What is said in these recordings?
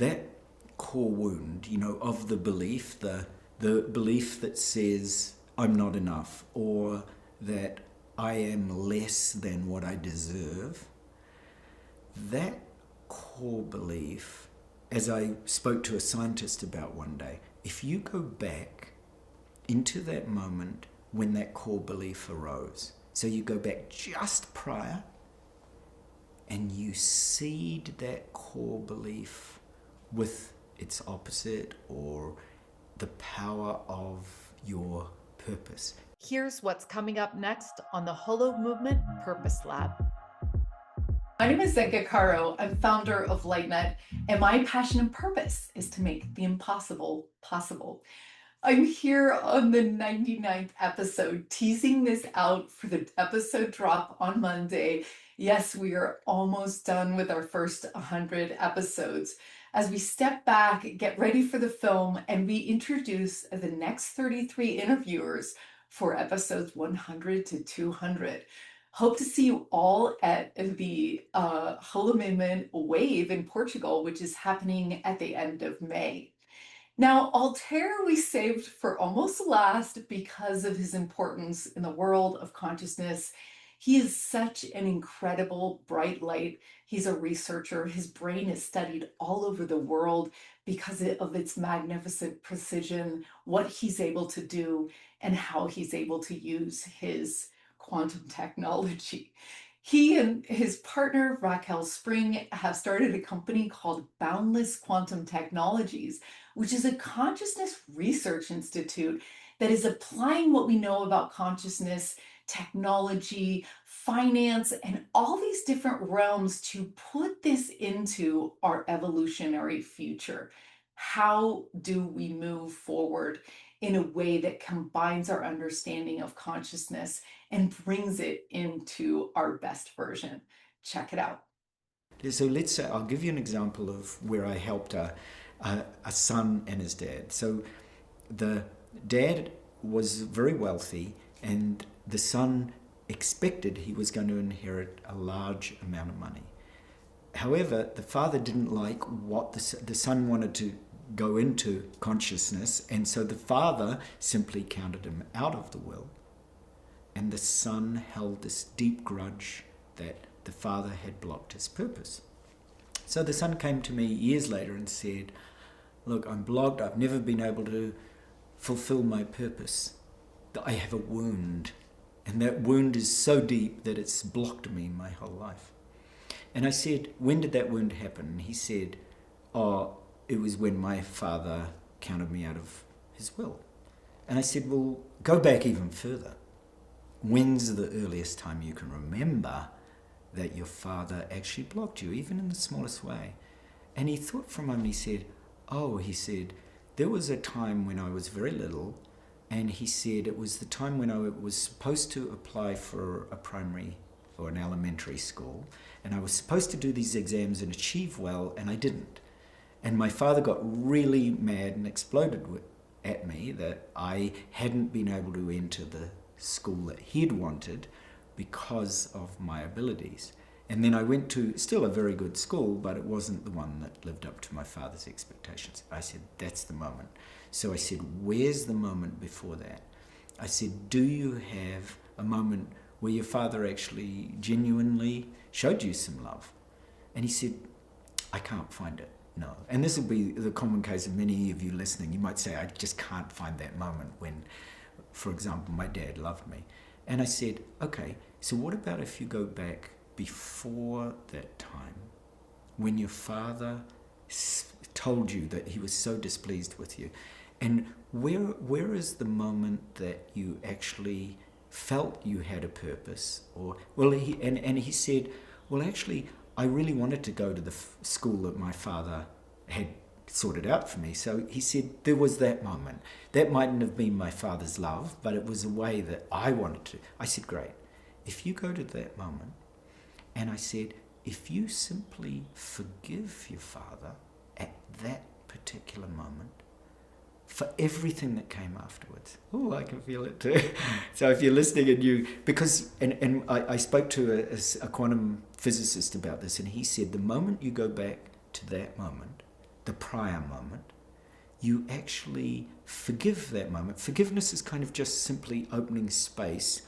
that core wound, of the belief, the belief that says I'm not enough, or that I am less than what I deserve, that core belief, as I spoke to a scientist about one day, if you go back into that moment when that core belief arose, so you go back just prior and you seed that core belief with its opposite, or the power of your purpose. Here's what's coming up next on the Holo Movement Purpose Lab. My name is Zenka Caro. I'm founder of LightNet, and my passion and purpose is to make the impossible possible. I'm here on the 99th episode, teasing this out for the episode drop on Monday. Yes, we are almost done with our first 100 episodes. As we step back, get ready for the film, and we introduce the next 33 interviewers for episodes 100 to 200. Hope to see you all at the Holo Movement Wave in Portugal, which is happening at the end of May. Now, Altair we saved for almost last because of his importance in the world of consciousness. He is such an incredible bright light. He's a researcher. His brain is studied all over the world because of its magnificent precision, what he's able to do, and how he's able to use his quantum technology. He and his partner, Raquel Spring, have started a company called Boundless Quantum Technologies, which is a consciousness research institute that is applying what we know about consciousness, technology, finance, and all these different realms to put this into our evolutionary future. How do we move forward in a way that combines our understanding of consciousness and brings it into our best version? Check it out. So let's say, I'll give you an example of where I helped a son and his dad. So the dad was very wealthy, and the son expected he was going to inherit a large amount of money. However, the father didn't like what the son wanted to go into consciousness, and so the father simply counted him out of the will, and the son held this deep grudge that the father had blocked his purpose. So the son came to me years later and said, look, I'm blocked, I've never been able to fulfill my purpose. I have a wound, and that wound is so deep that it's blocked me my whole life. And I said, when did that wound happen? And he said, it was when my father counted me out of his will. And I said, well, go back even further. When's the earliest time you can remember that your father actually blocked you, even in the smallest way? And he thought for a moment, he said, there was a time when I was very little, and he said it was the time when I was supposed to apply for a primary or an elementary school, and I was supposed to do these exams and achieve well, and I didn't. And my father got really mad and exploded at me that I hadn't been able to enter the school that he'd wanted because of my abilities. And then I went to still a very good school, but it wasn't the one that lived up to my father's expectations. I said, that's the moment. So I said, where's the moment before that? I said, do you have a moment where your father actually genuinely showed you some love? And he said, I can't find it. No. And this will be the common case of many of you listening. You might say, I just can't find that moment when, for example, my dad loved me. And I said, okay, so what about if you go back before that time when your father told you that he was so displeased with you? And where is the moment that you actually felt you had a purpose? He said, well, actually, I really wanted to go to the school that my father had sorted out for me. So he said, there was that moment. That mightn't have been my father's love, but it was a way that I wanted to. I said, great. If you go to that moment, and I said, if you simply forgive your father at that particular moment, for everything that came afterwards. Oh, I can feel it too. So if you're listening and I spoke to a quantum physicist about this, and he said the moment you go back to that moment, the prior moment, you actually forgive that moment. Forgiveness is kind of just simply opening space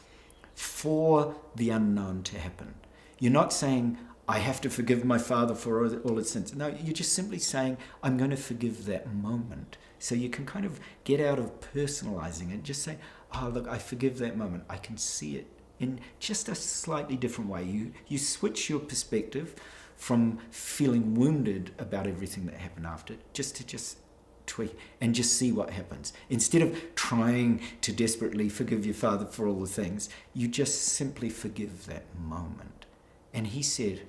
for the unknown to happen. You're not saying, I have to forgive my father for all its sins. No, you're just simply saying, I'm going to forgive that moment. So you can kind of get out of personalizing it. Just say, oh, look, I forgive that moment. I can see it in just a slightly different way. You switch your perspective from feeling wounded about everything that happened after, just tweak and just see what happens. Instead of trying to desperately forgive your father for all the things, you just simply forgive that moment. And he said,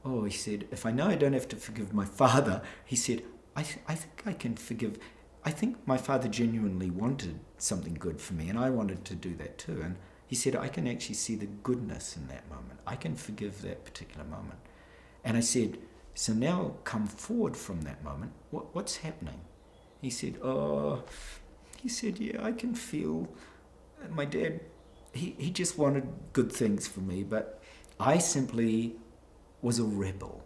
he said, if I know I don't have to forgive my father, he said, I think I can forgive. I think my father genuinely wanted something good for me, and I wanted to do that too. And he said, I can actually see the goodness in that moment. I can forgive that particular moment. And I said, so now come forward from that moment. What's happening? He said, yeah, I can feel my dad, he just wanted good things for me, but I simply was a rebel.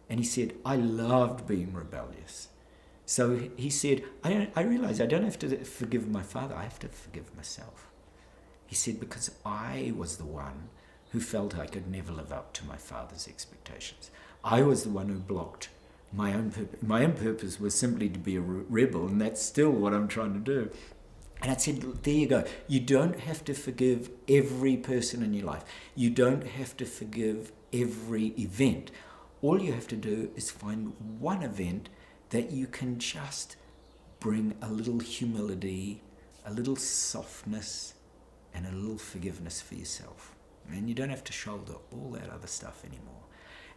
And he said, I loved being rebellious. So he said, I realize I don't have to forgive my father, I have to forgive myself. He said, because I was the one who felt I could never live up to my father's expectations. I was the one who blocked my own purpose. My own purpose was simply to be a rebel, and that's still what I'm trying to do. And I said, there you go. You don't have to forgive every person in your life. You don't have to forgive every event. All you have to do is find one event that you can just bring a little humility, a little softness, and a little forgiveness for yourself. And you don't have to shoulder all that other stuff anymore.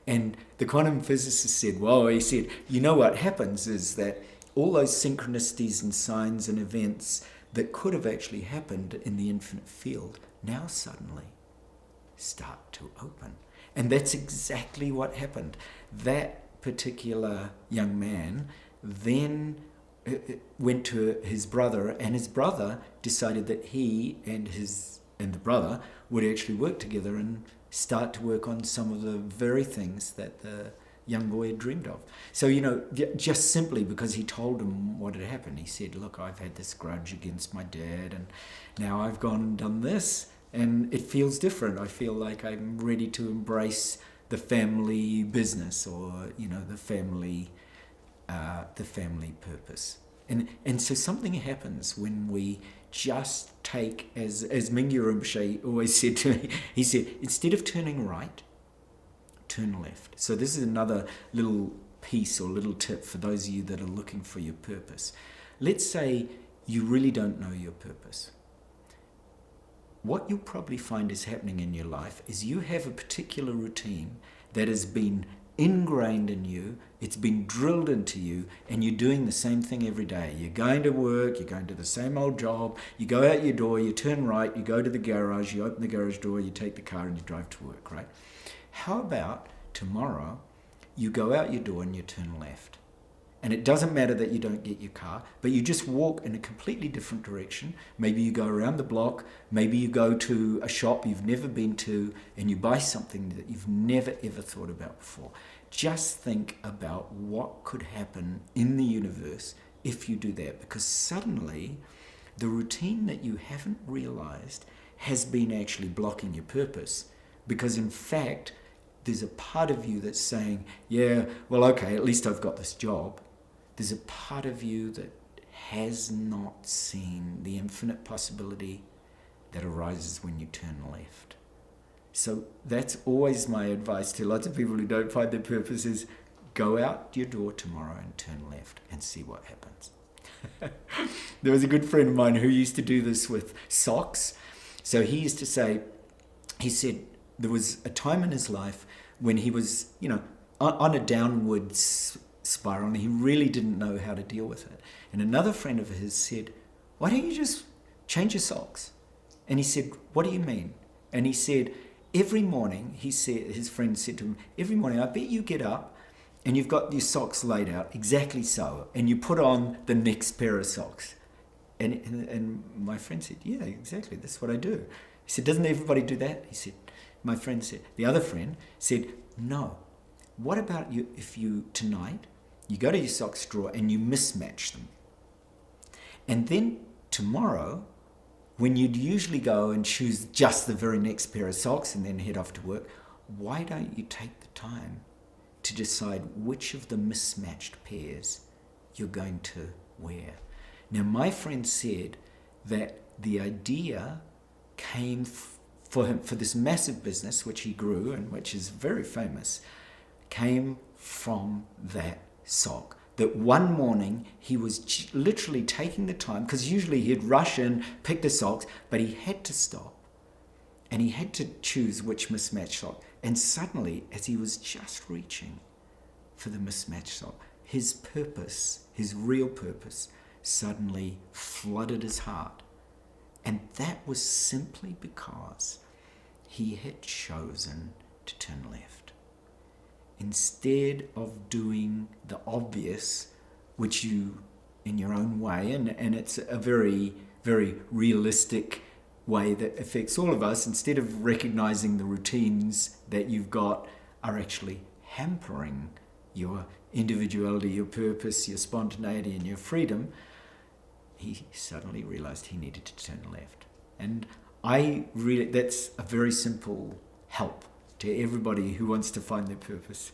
And the quantum physicist said, he said, you know what happens is that all those synchronicities and signs and events that could have actually happened in the infinite field now suddenly start to open. And that's exactly what happened. That particular young man then went to his brother, and his brother decided that he and the brother would actually work together and start to work on some of the very things that the young boy had dreamed of. So, just simply because he told him what had happened, he said, look, I've had this grudge against my dad, and now I've gone and done this, and it feels different. I feel like I'm ready to embrace the family business, or, the family purpose. And so something happens when we just take, as Mingyur Rinpoche always said to me, he said, instead of turning right, turn left. So this is another little piece or little tip for those of you that are looking for your purpose. Let's say you really don't know your purpose. What you'll probably find is happening in your life is you have a particular routine that has been ingrained in you, it's been drilled into you, and you're doing the same thing every day. You're going to work, you're going to the same old job, you go out your door, you turn right, you go to the garage, you open the garage door, you take the car and you drive to work, right? How about tomorrow you go out your door and you turn left? And it doesn't matter that you don't get your car, but you just walk in a completely different direction. Maybe you go around the block, maybe you go to a shop you've never been to, and you buy something that you've never ever thought about before. Just think about what could happen in the universe if you do that, because suddenly the routine that you haven't realized has been actually blocking your purpose. Because in fact, there's a part of you that's saying, yeah, well, okay, at least I've got this job. There's a part of you that has not seen the infinite possibility that arises when you turn left. So that's always my advice to lots of people who don't find their purpose is go out your door tomorrow and turn left and see what happens. There was a good friend of mine who used to do this with socks. So he used to say, he said there was a time in his life when he was, on a downward spiral, and he really didn't know how to deal with it. And another friend of his said, why don't you just change your socks? And he said, what do you mean? And he said, every morning, his friend said to him, every morning, I bet you get up and you've got your socks laid out exactly so, and you put on the next pair of socks. And my friend said, yeah, exactly, that's what I do. He said, doesn't everybody do that? He said, the other friend said, no. What about you if you tonight you go to your socks drawer and you mismatch them. And then tomorrow, when you'd usually go and choose just the very next pair of socks and then head off to work, why don't you take the time to decide which of the mismatched pairs you're going to wear? Now, my friend said that the idea came for him, for this massive business which he grew and which is very famous, came from that sock. That one morning he was literally taking the time, because usually he'd rush in, pick the socks, but he had to stop and he had to choose which mismatched sock. And suddenly, as he was just reaching for the mismatched sock, his purpose, his real purpose, suddenly flooded his heart. And that was simply because he had chosen to turn left. Instead of doing the obvious, which you, in your own way, and it's a very, very realistic way that affects all of us, instead of recognizing the routines that you've got are actually hampering your individuality, your purpose, your spontaneity, and your freedom, he suddenly realized he needed to turn left. And that's a very simple help to everybody who wants to find their purpose.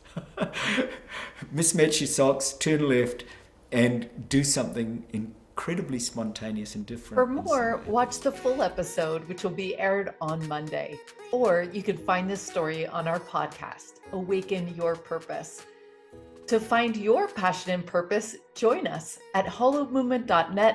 Mismatch your socks, turn left, and do something incredibly spontaneous and different. For more, watch the full episode, which will be aired on Monday. Or you can find this story on our podcast, Awaken Your Purpose. To find your passion and purpose, join us at hollowmovement.net